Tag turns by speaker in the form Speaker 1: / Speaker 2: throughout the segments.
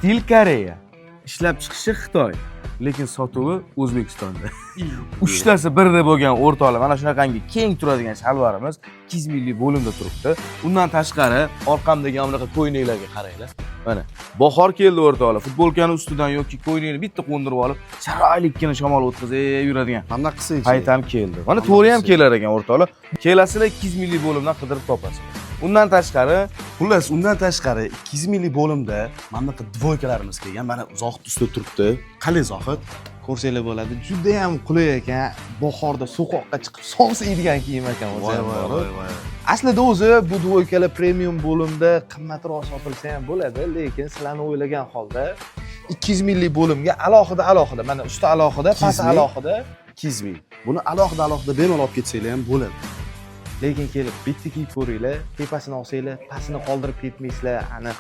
Speaker 1: Stil Koreya, ishlab chiqishi Xitoy, lekin sotuvi O'zbekistonda. Uchtasi birda bo'lgan o'rtoqlar, mana shunaqangi keng turadigan shalvarimiz 200 minglik bo'limda turibdi. Undan tashqari orqamdagi bunaqa ko'ylaklarga qaranglar. Mana bahor keldi o'rtoqlar, futbolkani ustidan yoki ko'ylakni bitta qo'ndirib olib, chiroylikkina shamol o'tkazib yuradigan.
Speaker 2: Mana qilsangiz.
Speaker 1: Payt ham keldi. Mana to'g'ri ham kelar ekan o'rtoqlar. Kelasizlar 200 minglik bo'limdan qidirib topasiz. Undan tashqari,
Speaker 2: Xullas, undan tashqari 200 minglik bo'limda mana bunaqa dvoykalarimiz kelgan. Mana Zohid ustida turibdi. Qalay Zohid? Ko'rsanglar bo'ladi. Juda ham qulay ekan. Bahorda so'qoqqa chiqib sovsaydigan kiyim ekan o'zi. Voy. Aslida o'zi bu dvoykalar premium bo'limda qimmatroq sotilsa ham bo'ladi, lekin sizlarni o'ylagan holda 200 minglik bo'limga alohida, mana usti alohida, pasti alohida 200 ming. Buni alohida bemalol olib ketsanglar ham bo'ladi.
Speaker 1: lekin kelib bitta kiyib ko'ringlar, tepasini olsanglar, pastini qoldirib ketmaysizlar, aniq.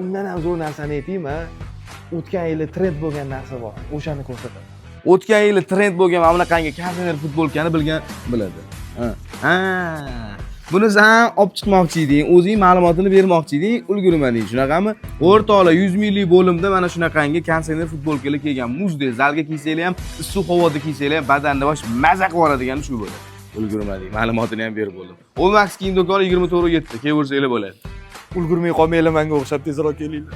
Speaker 1: Undan ham zo'r narsani aytaymi? O'tgan yili trend bo'lgan narsa bor. O'shani ko'rsataman. O'tgan yili trend bo'lgan mana bunaqangi kondisioner futbolkani bilgan biladi. Buni sen olib chiqmoqchi eding, o'zing ma'lumotini bermoqchi eding, ulgurmading, shunaqami? O'rtoqlar 100 minglik bo'limda mana shunaqangi kondisioner futbolkalar kelgan. Muzdek zalga kiysanglar ham, issiq havoda kiysanglar ham badanni bosh maza qilib oladigani shu bo'ladi. Ulgurmadik, ma'lumotini ham berib bo'ldim. Olmax kiyim do'koni 24/7 kelaversanglar bo'ladi.
Speaker 2: Ulgurmay qolmanglar, menga o'xshab tezroq kelinglar.